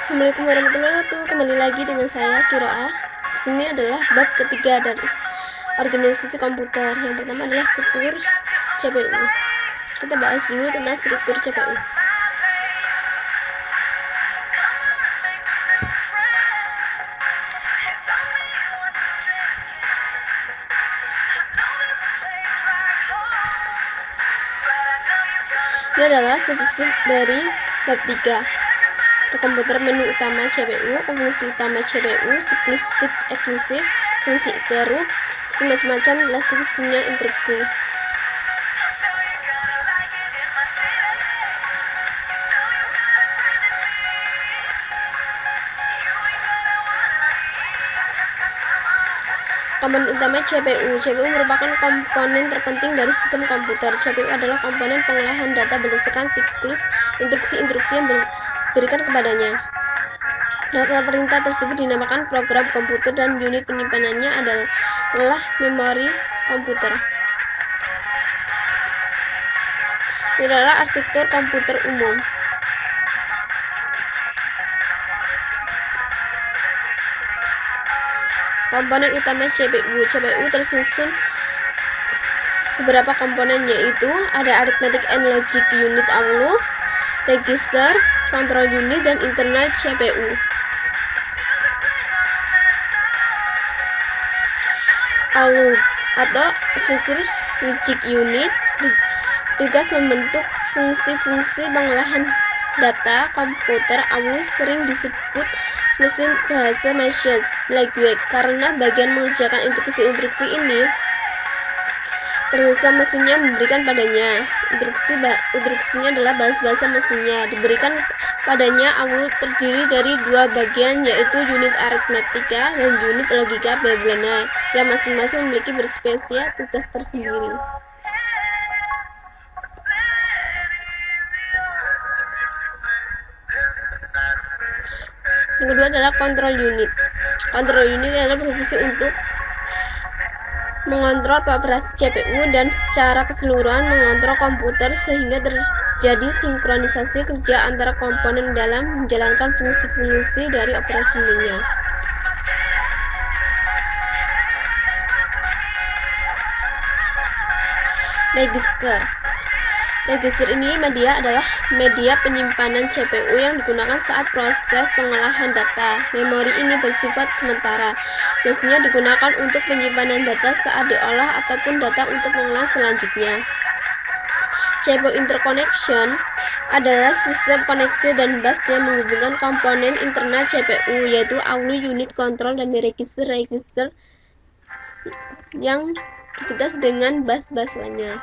Assalamualaikum warahmatullahi wabarakatuh. Kembali lagi dengan saya Kiroa. Ini adalah bab ketiga dari organisasi komputer. Yang pertama adalah struktur CPU. Kita bahas dulu tentang struktur CPU. Ini adalah sub-sub dari bab 3. Komputer menu utama CPU, fungsi utama CPU, siklus bit eksklusif, fungsi interrupt, macam-macam klasik sinyal interupsi. Komponen utama CPU. CPU merupakan komponen terpenting dari sistem komputer. CPU adalah komponen pengolahan data berdasarkan siklus instruksi-instruksi yang diberikan kepadanya. Data perintah tersebut dinamakan program komputer dan unit penyimpanannya adalah memori komputer. Ini adalah arsitektur komputer umum. Komponen utama CPU. CPU tersusun beberapa komponen, yaitu ada arithmetic and logic unit ALU, register, control unit, dan internal CPU. ALU atau arsitektur logic unit tugas membentuk fungsi-fungsi pengolahan data komputer. ALU sering disebut mesin bahasa machine language karena bagian mengerjakan instruksi-instruksi ini proses mesinnya memberikan padanya. Instruksinya adalah bahasa mesinnya diberikan padanya. ALU terdiri dari dua bagian, yaitu unit aritmatika dan unit logika Babylonian yang masing-masing memiliki berspesial tugas tersendiri. Yang kedua adalah control unit. Control unit adalah berfungsi untuk mengontrol operasi CPU dan secara keseluruhan mengontrol komputer sehingga terjadi sinkronisasi kerja antara komponen dalam menjalankan fungsi-fungsi dari operasinya. Register. Register ini adalah media penyimpanan CPU yang digunakan saat proses pengolahan data. Memori ini bersifat sementara, biasanya digunakan untuk penyimpanan data saat diolah ataupun data untuk pengolahan selanjutnya. CPU interconnection adalah sistem koneksi dan bus yang menghubungkan komponen internal CPU, yaitu ALU, unit control, dan register yang diputus dengan bus-bus lainnya.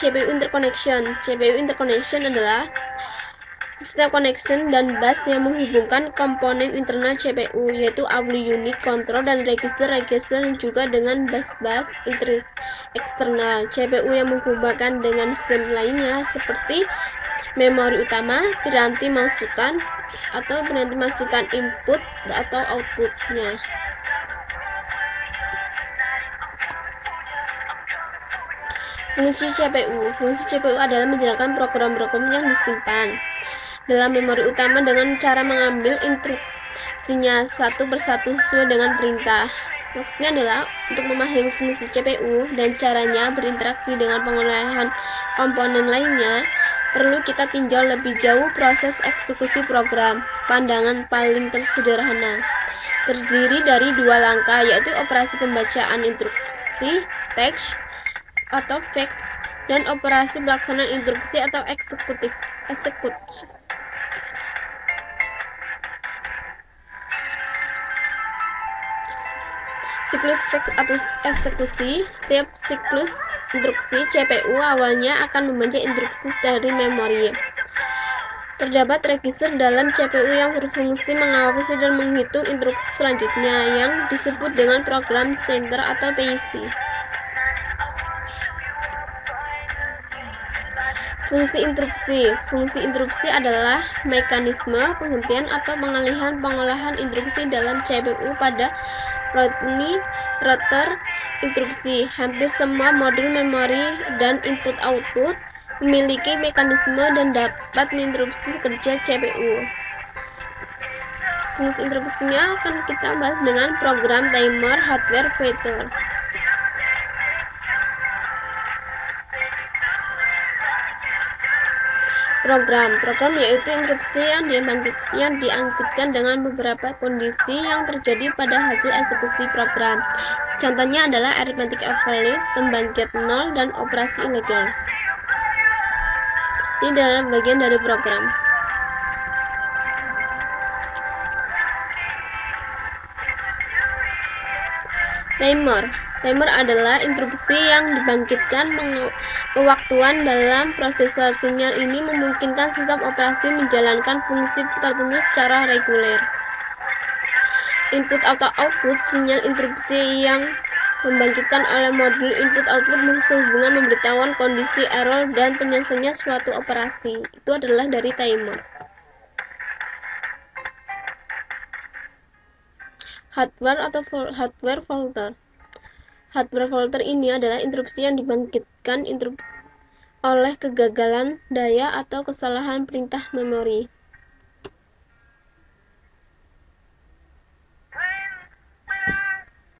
CPU interconnection. CPU interconnection adalah sistem connection dan bus yang menghubungkan komponen internal CPU, yaitu ALU, unit control, dan register juga dengan bus-bus eksternal CPU yang menghubungkan dengan sistem lainnya seperti memori utama, piranti masukan input atau outputnya. Fungsi CPU. Fungsi CPU adalah menjalankan program-program yang disimpan dalam memori utama dengan cara mengambil instruksinya satu persatu sesuai dengan perintah. Maksudnya adalah untuk memahami fungsi CPU dan caranya berinteraksi dengan pengolahan komponen lainnya, perlu kita tinjau lebih jauh proses eksekusi program. Pandangan paling sederhana terdiri dari dua langkah, yaitu operasi pembacaan instruksi teks atau fetch dan operasi pelaksanaan instruksi atau execute. Siklus fetch atau eksekusi. Setiap siklus instruksi CPU awalnya akan membaca instruksi dari memori. Terdapat register dalam CPU yang berfungsi mengawasi dan menghitung instruksi selanjutnya yang disebut dengan program center atau PIC. Fungsi interupsi. Fungsi interupsi adalah mekanisme penghentian atau pengalihan pengolahan instruksi dalam CPU pada router instruksi. Hampir semua modul memori dan input-output memiliki mekanisme dan dapat menginterupsi kerja CPU. Jenis instruksinya akan kita bahas dengan program, timer, hardware, filter. Program yaitu instruksi yang diangkitkan dengan beberapa kondisi yang terjadi pada hasil eksekusi program. Contohnya adalah arithmetic overload, pembangkit nol, dan operasi ilegal. Ini adalah bagian dari program. Timer adalah interupsi yang dibangkitkan pewaktuan dalam prosesor. Sinyal ini memungkinkan sistem operasi menjalankan fungsi tertentu secara reguler. Input atau output sinyal interupsi yang membangkitkan oleh modul input-output sehubungan memberitahuan kondisi error dan penyelesaiannya suatu operasi. Itu adalah dari timer. Hardware atau hardware faulter. Hardware faulter ini adalah interupsi yang dibangkitkan oleh kegagalan daya atau kesalahan perintah memori.